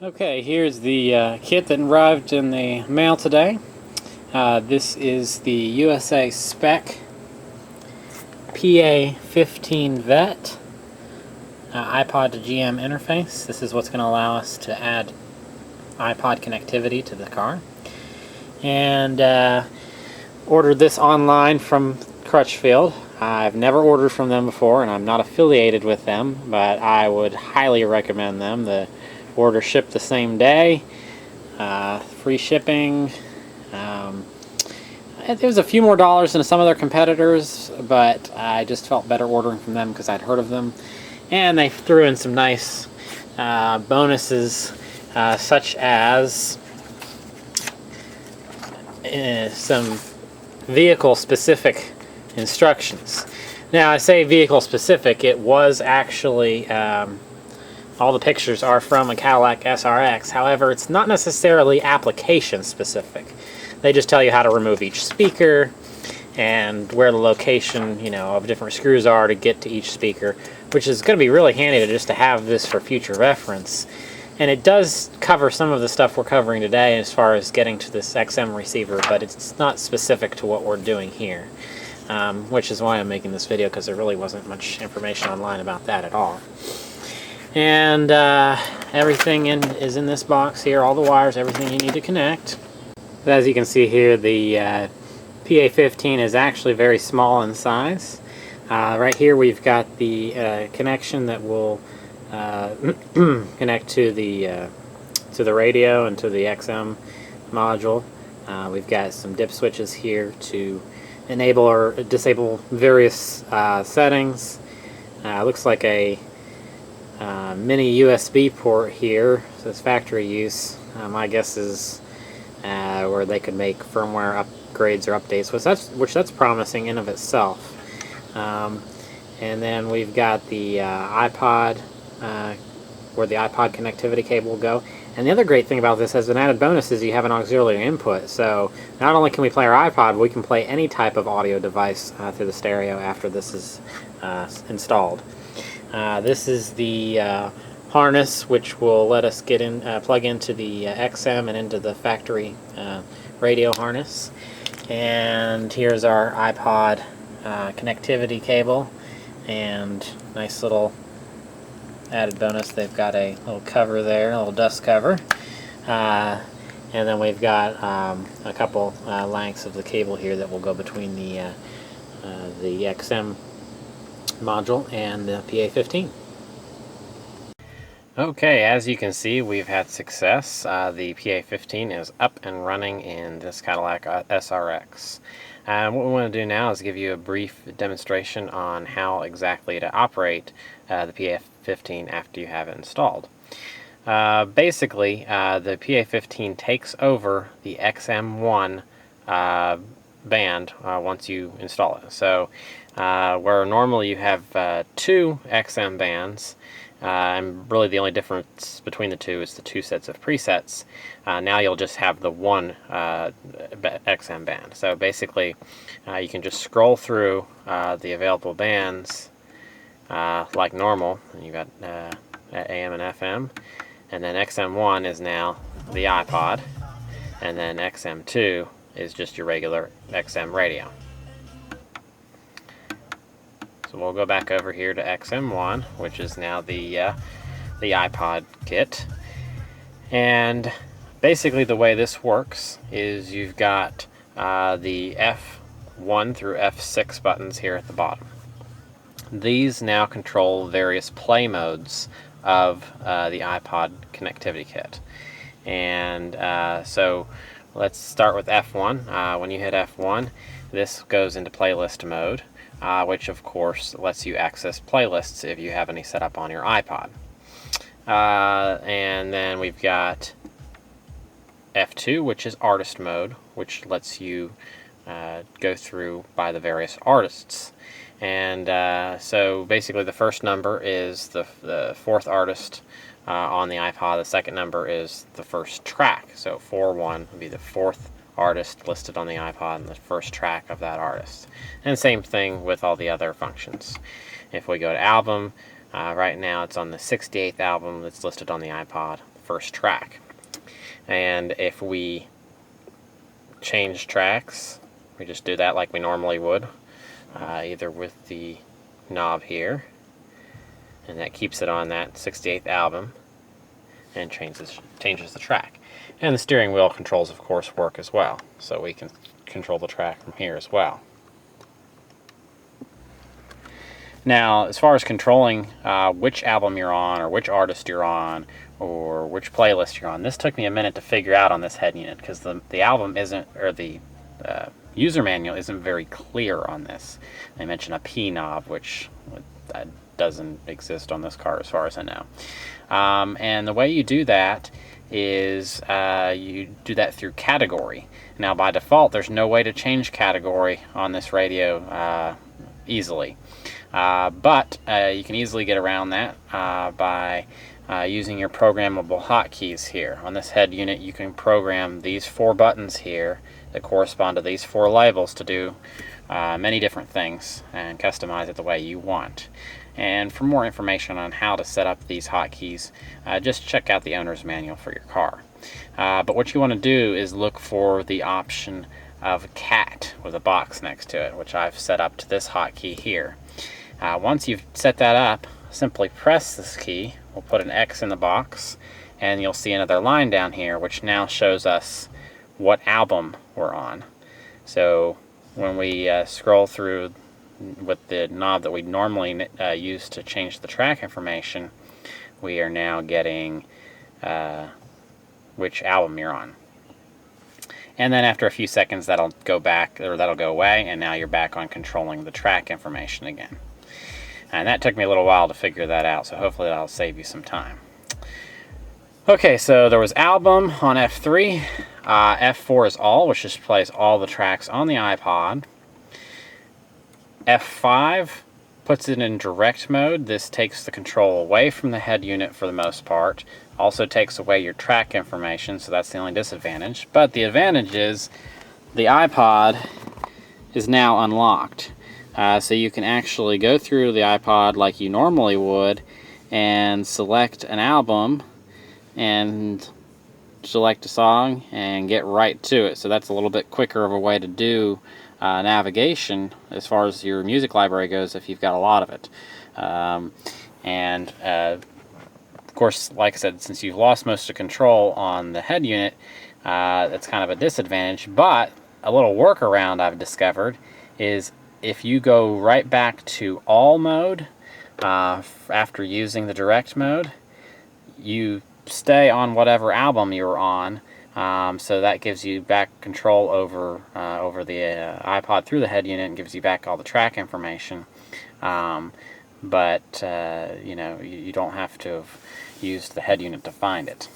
Okay, here's the kit that arrived in the mail today. This is the USA spec PA15-VETTE iPod to GM interface. This is what's going to allow us to add iPod connectivity to the car. And ordered this online from Crutchfield. I've never ordered from them before, and I'm not affiliated with them, but I would highly recommend them. The order shipped the same day, free shipping. It was a few more dollars than some of their competitors, but I just felt better ordering from them because I'd heard of them. And they threw in some nice bonuses, such as some vehicle-specific instructions. Now, I say vehicle-specific, it was actually all the pictures are from a Cadillac SRX. However, it's not necessarily application-specific. They just tell you how to remove each speaker and where the location, of different screws are to get to each speaker, which is going to be really handy just to have this for future reference. And it does cover some of the stuff we're covering today as far as getting to this XM receiver, but it's not specific to what we're doing here, which is why I'm making this video, because there really wasn't much information online about that at all. And everything is in this box here, all the wires, everything you need to connect. But as you can see here, the PA15 is actually very small in size. Right here we've got the connection that will connect to the radio and to the XM module. We've got some dip switches here to enable or disable various settings. Looks like a mini USB port here, so it's factory use. My guess is where they could make firmware upgrades or updates, which that's promising in of itself. And then we've got the iPod, where the iPod connectivity cable will go. And the other great thing about this, as an added bonus, is you have an auxiliary input. So not only can we play our iPod, we can play any type of audio device through the stereo after this is installed. This is the harness, which will let us get in, plug into the XM and into the factory radio harness. And here's our iPod connectivity cable, and nice little added bonus, they've got a little cover there, a little dust cover. And then we've got a couple lengths of the cable here that will go between the XM module and the PA15. Okay, as you can see, we've had success. The PA15 is up and running in this Cadillac SRX. What we want to do now is give you a brief demonstration on how exactly to operate the PA15 after you have it installed. Basically, the PA15 takes over the XM1 band once you install it. So where normally you have two XM bands, and really the only difference between the two is the two sets of presets. Now you'll just have the one XM band. So basically you can just scroll through the available bands like normal. You got AM and FM, and then XM1 is now the iPod, and then XM2 is just your regular XM radio. So we'll go back over here to XM1, which is now the iPod kit. And basically the way this works is you've got the F1 through F6 buttons here at the bottom. These now control various play modes of the iPod connectivity kit. And so let's start with F1. When you hit F1, this goes into playlist mode. Which of course lets you access playlists if you have any set up on your iPod. And then we've got F2, which is artist mode, which lets you go through by the various artists. And so basically the first number is the fourth artist on the iPod. The second number is the first track. So 4-1 would be the fourth artist listed on the iPod and the first track of that artist. And same thing with all the other functions. If we go to album, right now it's on the 68th album that's listed on the iPod. The first track. And if we change tracks, we just do that like we normally would, either with the knob here, and that keeps it on that 68th album, and changes the track. And the steering wheel controls, of course, work as well, so we can control the track from here as well. Now, as far as controlling which album you're on, or which artist you're on, or which playlist you're on, this took me a minute to figure out on this head unit, because the album isn't, or the user manual isn't very clear on this. They mention a P knob, which doesn't exist on this car as far as I know. And the way you do that is you do that through category. Now, by default, there's no way to change category on this radio easily. But you can easily get around that by using your programmable hotkeys here. On this head unit, you can program these 4 buttons here that correspond to these 4 labels to do many different things and customize it the way you want. And for more information on how to set up these hotkeys, just check out the owner's manual for your car. But what you want to do is look for the option of cat with a box next to it, which I've set up to this hotkey here. Once you've set that up, simply press this key. We'll put an X in the box, and you'll see another line down here, which now shows us what album we're on. So when we scroll through with the knob that we normally use to change the track information, we are now getting which album you're on. And then after a few seconds, that'll go back, or that'll go away, and now you're back on controlling the track information again. And that took me a little while to figure that out, so hopefully that'll save you some time. Okay, so there was album on F3. F4 is all, which just plays all the tracks on the iPod. F5 puts it in direct mode. This takes the control away from the head unit for the most part. Also takes away your track information, so that's the only disadvantage. But the advantage is the iPod is now unlocked. So you can actually go through the iPod like you normally would and select an album and select a song and get right to it. So that's a little bit quicker of a way to do navigation as far as your music library goes if you've got a lot of it. Of course, like I said, since you've lost most of control on the head unit, that's kind of a disadvantage. But a little workaround I've discovered is if you go right back to all mode after using the direct mode, you stay on whatever album you're on, so that gives you back control over the iPod through the head unit and gives you back all the track information. But you know, you don't have to have used the head unit to find it.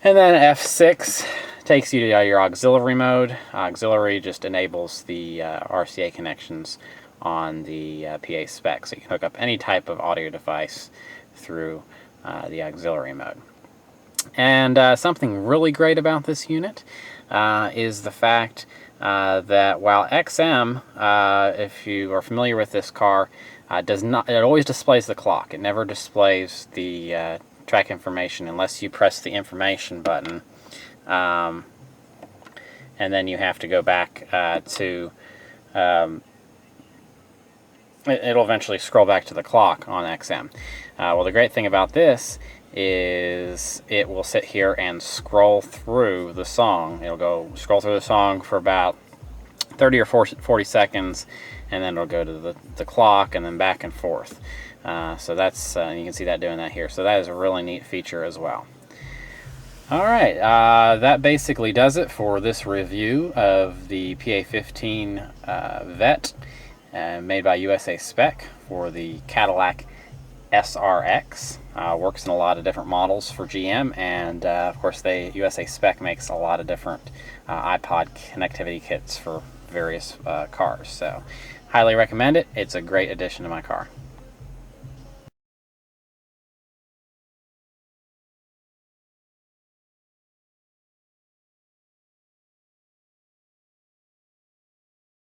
And then F6 takes you to your auxiliary mode. Auxiliary just enables the RCA connections on the PA spec, so you can hook up any type of audio device through the auxiliary mode. And something really great about this unit is the fact that while XM, if you are familiar with this car, it always displays the clock. It never displays the track information unless you press the information button, and then you have to go back to it'll eventually scroll back to the clock on XM. Well, the great thing about this is it will sit here and scroll through the song. It'll go scroll through the song for about 30 or 40 seconds, and then it'll go to the clock and then back and forth. So that's you can see that doing that here. So that is a really neat feature as well. Alright, that basically does it for this review of the PA15-VETTE made by USA Spec for the Cadillac SRX. Works in a lot of different models for GM, and of course USA Spec makes a lot of different iPod connectivity kits for various cars. So highly recommend it. It's a great addition to my car.